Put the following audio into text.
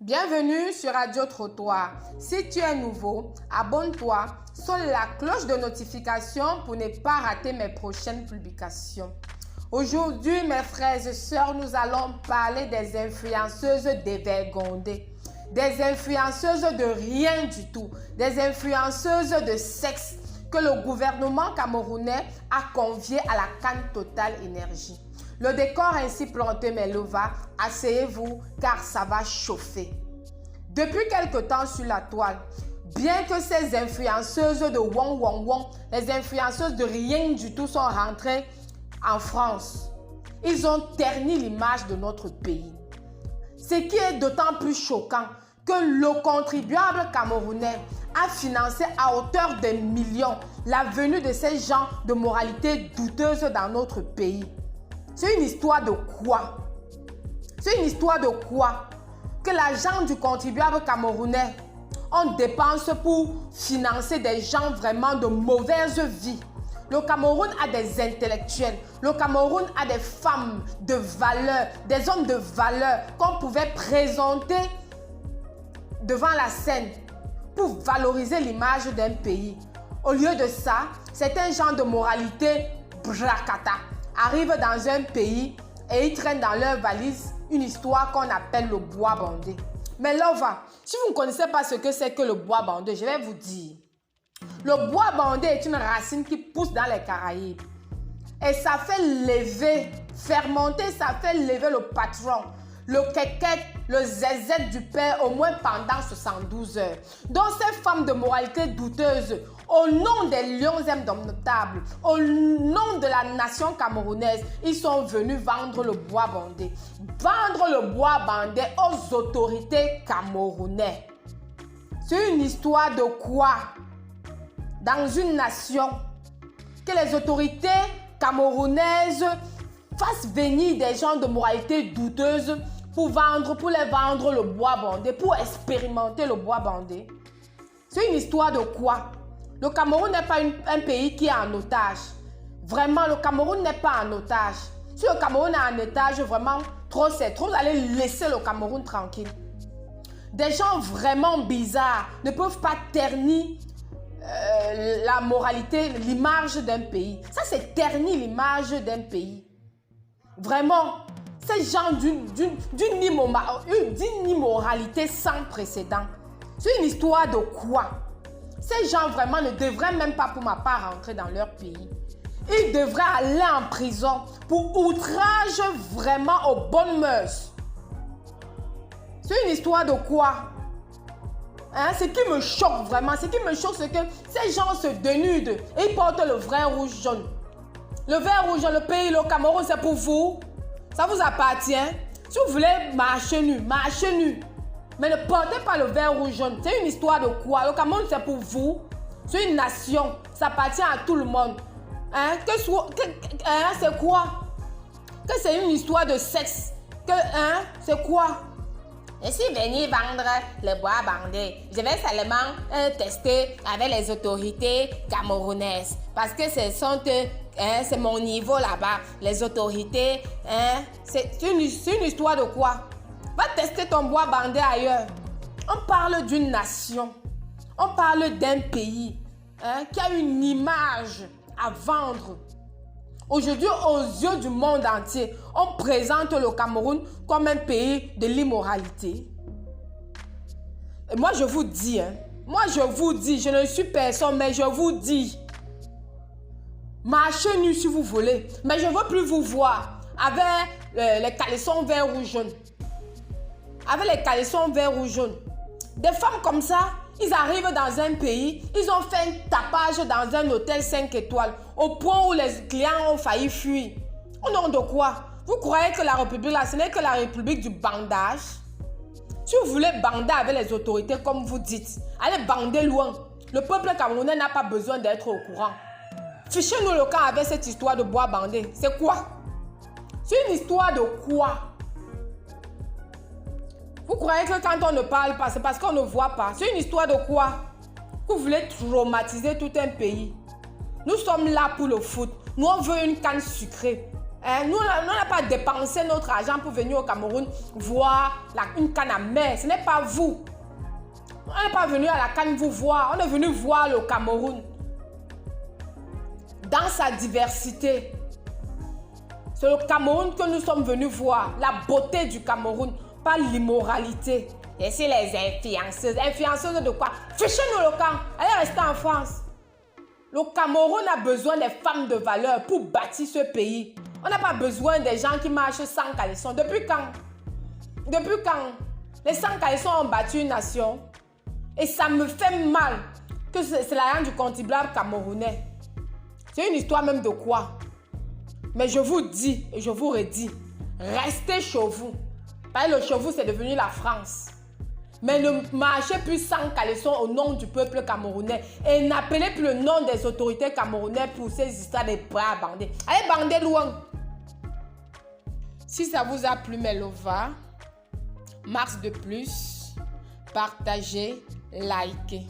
Bienvenue sur Radio Trottoir. Si tu es nouveau, abonne-toi, sonne la cloche de notification pour ne pas rater mes prochaines publications. Aujourd'hui, mes frères et sœurs, nous allons parler des influenceuses dévergondées. Des influenceuses de rien du tout. Des influenceuses de sexe que le gouvernement camerounais a convié à la Cannes Total Énergie. Le décor ainsi planté, mes lovas, asseyez-vous car ça va chauffer. Depuis quelque temps sur la toile, bien que ces influenceuses de Wong Wong Wong, les influenceuses de rien du tout sont rentrées en France, ils ont terni l'image de notre pays. Ce qui est d'autant plus choquant que le contribuable camerounais a financé à hauteur de millions la venue de ces gens de moralité douteuse dans notre pays. C'est une histoire de quoi? C'est une histoire de quoi? Que l'argent du contribuable camerounais, on dépense pour financer des gens vraiment de mauvaise vie. Le Cameroun a des intellectuels, le Cameroun a des femmes de valeur, des hommes de valeur qu'on pouvait présenter devant la scène pour valoriser l'image d'un pays. Au lieu de ça, certains gens de moralité bracata arrivent dans un pays et ils traînent dans leur valise une histoire qu'on appelle le bois bandé. Mais là, si vous ne connaissez pas ce que c'est que le bois bandé, je vais vous dire. Le bois bandé est une racine qui pousse dans les Caraïbes. Et ça fait lever, fermenter, ça fait lever le patron, le kékette, le zézette du père au moins pendant 72 heures. Donc ces femmes de moralité douteuse, au nom des lions indomptables, au nom de la nation camerounaise, ils sont venus vendre le bois bandé. Vendre le bois bandé aux autorités camerounaises. C'est une histoire de quoi? Dans une nation, que les autorités camerounaises fassent venir des gens de moralité douteuse pour les vendre le bois bandé, pour expérimenter le bois bandé. C'est une histoire de quoi? Le Cameroun n'est pas un pays qui est en otage. Vraiment, le Cameroun n'est pas en otage. Si le Cameroun est en otage, vraiment, trop c'est trop, vous allez laisser le Cameroun tranquille. Des gens vraiment bizarres ne peuvent pas ternir la moralité, l'image d'un pays. Ça, c'est ternir l'image d'un pays. Vraiment, ces gens d'une immoralité sans précédent. C'est une histoire de quoi? Ces gens vraiment ne devraient même pas, pour ma part, rentrer dans leur pays. Ils devraient aller en prison pour outrage vraiment aux bonnes mœurs. C'est une histoire de quoi? Ce qui me choque vraiment, c'est que ces gens se dénudent et ils portent le vert rouge jaune. Le vert rouge jaune, le pays, le Cameroun, c'est pour vous. Ça vous appartient. Si vous voulez marcher nu, marchez nu. Mais ne portez pas le vert rouge jaune. C'est une histoire de quoi? Le Cameroun, c'est pour vous. C'est une nation. Ça appartient à tout le monde. C'est quoi? Que c'est une histoire de sexe. C'est quoi? Je suis venu vendre le bois bandé. Je vais seulement tester avec les autorités camerounaises. Parce que c'est mon niveau là-bas. Les autorités, c'est une histoire de quoi? Va tester ton bois bandé ailleurs. On parle d'une nation. On parle d'un pays qui a une image à vendre. Aujourd'hui, aux yeux du monde entier, on présente le Cameroun comme un pays de l'immoralité. Et moi, je vous dis, je ne suis personne, mais je vous dis, marchez nu si vous voulez, mais je ne veux plus vous voir avec les caleçons vert rouge jaune. Avec les caleçons vert rouge jaune. Des femmes comme ça, ils arrivent dans un pays, ils ont fait un tapage dans un hôtel 5 étoiles, au point où les clients ont failli fuir. Au nom de quoi? Vous croyez que la République là, ce n'est que la République du bandage? Si vous voulez bander avec les autorités comme vous dites, allez bander loin. Le peuple camerounais n'a pas besoin d'être au courant. Fichez-nous le camp avec cette histoire de bois bandé. C'est quoi? C'est une histoire de quoi? Vous croyez que quand on ne parle pas, c'est parce qu'on ne voit pas? C'est une histoire de quoi? Vous voulez traumatiser tout un pays. Nous sommes là pour le foot. Nous, on veut une canne sucrée. Nous, on n'a pas dépensé notre argent pour venir au Cameroun voir une canne à mer. Ce n'est pas vous. On n'est pas venu à la canne vous voir. On est venu voir le Cameroun dans sa diversité. C'est le Cameroun que nous sommes venus voir. La beauté du Cameroun, pas l'immoralité. Et c'est les influenceuses. Influenceuses de quoi? Fichez-nous le camp. Allez rester en France. Le Cameroun a besoin des femmes de valeur pour bâtir ce pays. On n'a pas besoin des gens qui marchent sans caleçon. Depuis quand? Depuis quand? Les sans caleçons ont battu une nation. Et ça me fait mal que c'est l'argent du contribuable camerounais. C'est une histoire même de quoi? Mais je vous dis et je vous redis, restez chez vous. Parce que le chez vous, c'est devenu la France. Mais ne marchez plus sans caleçon au nom du peuple camerounais. Et n'appelez plus le nom des autorités camerounaises pour ces histoires de bras bandés. Allez bander loin. Si ça vous a plu, mes lovas, max de plus, partagez, likez.